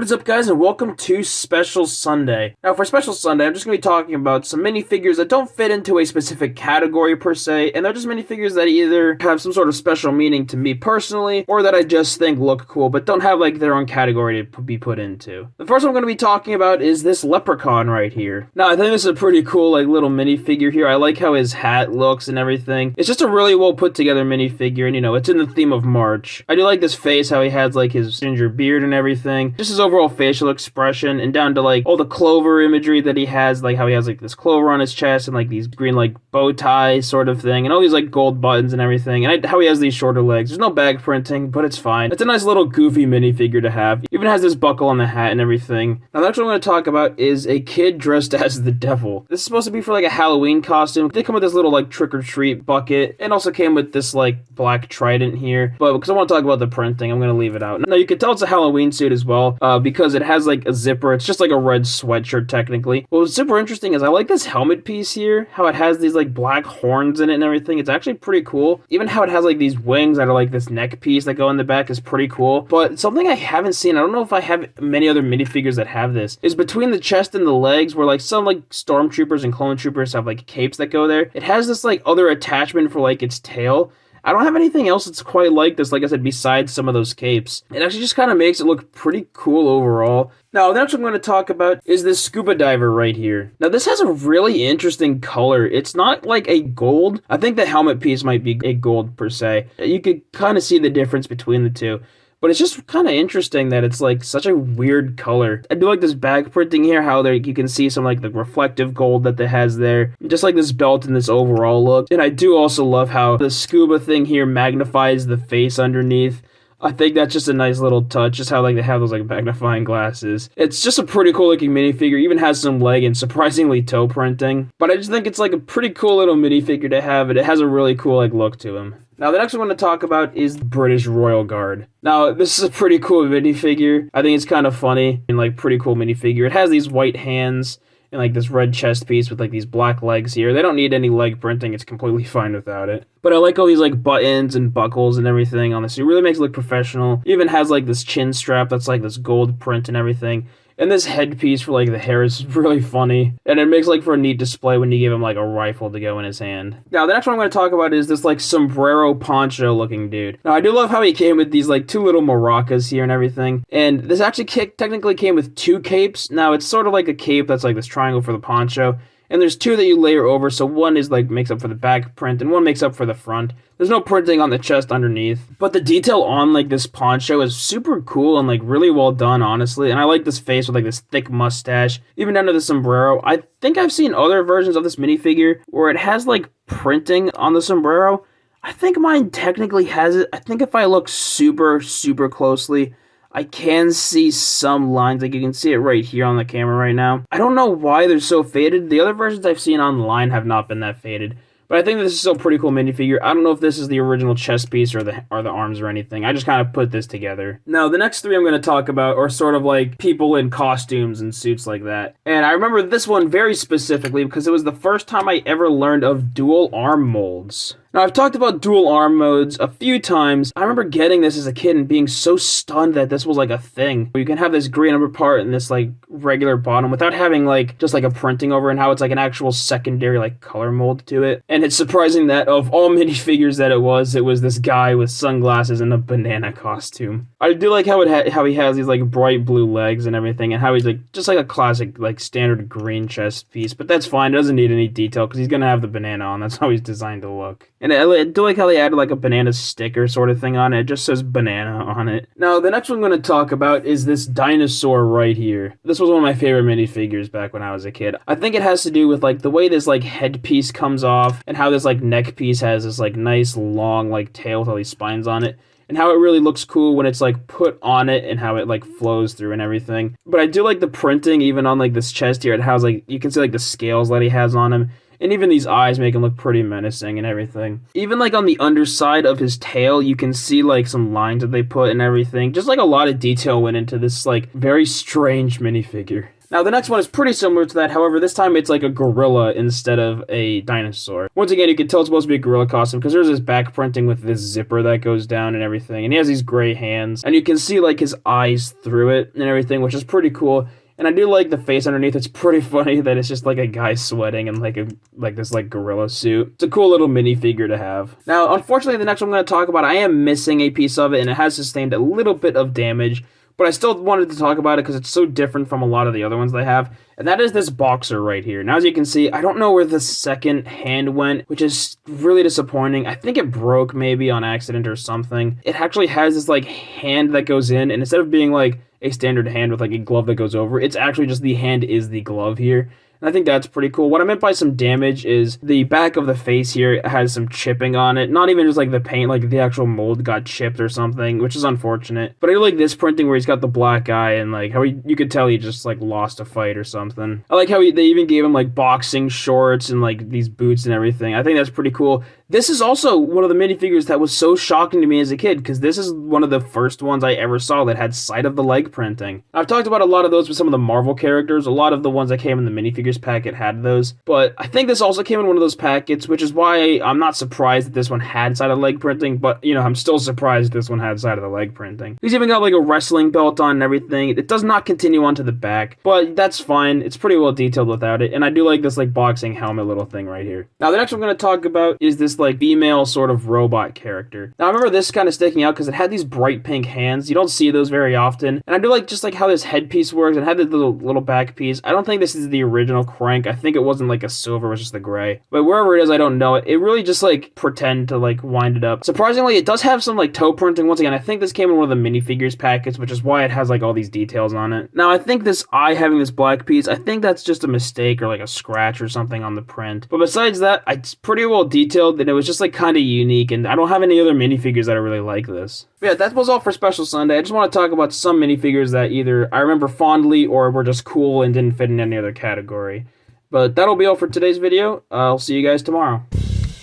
What is up, guys, and welcome to Special Sunday. Now, for Special Sunday, I'm just going to be talking about some minifigures that don't fit into a specific category per se, and they're just minifigures that either have some sort of special meaning to me personally, or that I just think look cool, but don't have like their own category to be put into. The first one I'm going to be talking about is this Leprechaun right here. Now, I think this is a pretty cool like little minifigure here. I like how his hat looks and everything. It's just a really well put together minifigure, and you know, it's in the theme of March. I do like this face, how he has like his ginger beard and everything. Just his overall facial expression, and down to like all the clover imagery that he has, like how he has like this clover on his chest and like these green like bow ties sort of thing, and all these like gold buttons and everything, and how he has these shorter legs. There's no bag printing, but it's fine. It's a nice little goofy minifigure to have. Even has this buckle on the hat and everything. Now, the next one I'm going to talk about is a kid dressed as the devil. This is supposed to be for like a Halloween costume. They come with this little like trick-or-treat bucket, and also came with this like black trident here, but because I want to talk about the printing, I'm going to leave it out. Now, you can tell it's a Halloween suit as well, because it has like a zipper. It's just like a red sweatshirt technically. What's super interesting is I like this helmet piece here, how it has these like black horns in it and everything. It's actually pretty cool. Even how it has like these wings that are like this neck piece that go in the back is pretty cool. But something I haven't seen, I don't know if I have many other minifigures that have this, is between the chest and the legs, where like some like stormtroopers and clone troopers have like capes that go there. It has this like other attachment for like its tail. I don't have anything else that's quite like this, like I said, besides some of those capes. It actually just kind of makes it look pretty cool overall. Now, the next one I'm going to talk about is this Scuba Diver right here. Now, this has a really interesting color. It's not like a gold. I think the helmet piece might be a gold per se. You could kind of see the difference between the two. But it's just kind of interesting that it's like such a weird color. I do like this bag printing here, how there you can see some like the reflective gold that it has there. Just like this belt and this overall look. And I do also love how the scuba thing here magnifies the face underneath. I think that's just a nice little touch, just how like they have those like magnifying glasses. It's just a pretty cool looking minifigure, even has some leg and surprisingly toe printing. But I just think it's like a pretty cool little minifigure to have, and it has a really cool like look to him. Now, the next one I'm going to talk about is the British Royal Guard. Now, this is a pretty cool minifigure. I think it's kind of funny and like pretty cool minifigure. It has these white hands and like this red chest piece with like these black legs here. They don't need any leg printing. It's completely fine without it. But I like all these like buttons and buckles and everything on this. It really makes it look professional. It even has like this chin strap that's like this gold print and everything. And this headpiece for like the hair is really funny. And it makes like for a neat display when you give him like a rifle to go in his hand. Now, the next one I'm going to talk about is this like sombrero poncho looking dude. Now, I do love how he came with these like two little maracas here and everything. And this actually technically came with two capes. Now, it's sort of like a cape that's like this triangle for the poncho. And there's two that you layer over, so one is like makes up for the back print and one makes up for the front. There's no printing on the chest underneath, but the detail on like this poncho is super cool and like really well done, honestly. And I like this face with like this thick mustache, even down to the sombrero. I think I've seen other versions of this minifigure where it has like printing on the sombrero. I think mine technically has it. I think if I look super closely, I can see some lines, like you can see it right here on the camera right now. I don't know why they're so faded. The other versions I've seen online have not been that faded. But I think this is still a pretty cool minifigure. I don't know if this is the original chest piece or the arms or anything. I just kind of put this together. Now, the next three I'm going to talk about are sort of like people in costumes and suits like that. And I remember this one very specifically because it was the first time I ever learned of dual arm molds. Now, I've talked about dual arm modes a few times. I remember getting this as a kid and being so stunned that this was like a thing. You can have this green upper part and this like regular bottom without having like just like a printing over, and how it's like an actual secondary like color mold to it. And it's surprising that of all minifigures that it was this guy with sunglasses and a banana costume. I do like how how he has these like bright blue legs and everything, and how he's like just like a classic like standard green chest piece. But that's fine. It doesn't need any detail because he's gonna have the banana on. That's how he's designed to look. And I do like how they added like a banana sticker sort of thing on it. It just says banana on it. Now, the next one I'm going to talk about is this dinosaur right here. This was one of my favorite minifigures back when I was a kid. I think it has to do with like the way this like headpiece comes off, and how this like neck piece has this like nice long like tail with all these spines on it. And how it really looks cool when it's like put on it, and how it like flows through and everything. But I do like the printing even on like this chest here. It has like, you can see like the scales that he has on him. And even these eyes make him look pretty menacing and everything. Even like on the underside of his tail, you can see like some lines that they put and everything. Just like a lot of detail went into this like very strange minifigure. Now, the next one is pretty similar to that. However, this time it's like a gorilla instead of a dinosaur. Once again, you can tell it's supposed to be a gorilla costume because there's this back printing with this zipper that goes down and everything. And he has these gray hands. And you can see like his eyes through it and everything, which is pretty cool. And I do like the face underneath. It's pretty funny that it's just like a guy sweating in like this gorilla suit. It's a cool little minifigure to have. Now, unfortunately, the next one I'm going to talk about, I am missing a piece of it, and it has sustained a little bit of damage. But I still wanted to talk about it because it's so different from a lot of the other ones they have. And that is this boxer right here. Now, as you can see, I don't know where the second hand went, which is really disappointing. I think it broke maybe on accident or something. It actually has this like hand that goes in, and instead of being like a standard hand with like a glove that goes over, it's actually just the hand is the glove here. And I think that's pretty cool. What I meant by some damage is the back of the face here has some chipping on it. Not even just like the paint, like the actual mold got chipped or something, which is unfortunate. But I do like this printing where he's got the black eye and like how you could tell he just like lost a fight or something. I like how they even gave him like boxing shorts and like these boots and everything. I think that's pretty cool. This is also one of the minifigures that was so shocking to me as a kid because this is one of the first ones I ever saw that had sight of the leg printing. I've talked about a lot of those with some of the Marvel characters. A lot of the ones that came in the minifigures packet had those. But I think this also came in one of those packets, which is why I'm not surprised that this one had sight of leg printing. But, you know, I'm still surprised this one had sight of the leg printing. He's even got like a wrestling belt on and everything. It does not continue onto the back, but that's fine. It's pretty well detailed without it. And I do like this like boxing helmet little thing right here. Now, the next one I'm going to talk about is this like female sort of robot character. Now I remember this kind of sticking out because it had these bright pink hands. You don't see those very often. And I do like just like how this headpiece works. It had this little back piece. I don't think this is the original crank. I think it wasn't like a silver, it was just the gray. But wherever it is, I don't know it. It really just like pretend to like wind it up. Surprisingly, it does have some like toe printing. Once again, I think this came in one of the minifigures packets, which is why it has like all these details on it. Now I think this eye having this black piece, I think that's just a mistake or like a scratch or something on the print. But besides that, it's pretty well detailed and it was just like kind of unique, and I don't have any other minifigures that are really like this. But yeah, that was all for Special Sunday. I just want to talk about some minifigures that either I remember fondly or were just cool and didn't fit in any other category. But that'll be all for today's video. I'll see you guys tomorrow.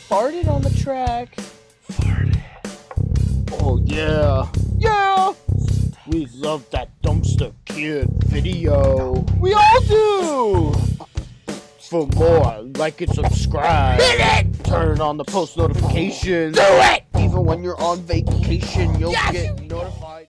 Farted on the track. Farted. Oh yeah. Yeah! We love that Dumpster Kid video. We all do! For more, like and subscribe. Hit it! Turn on the post notifications. Do it! Even when you're on vacation, you'll get notified.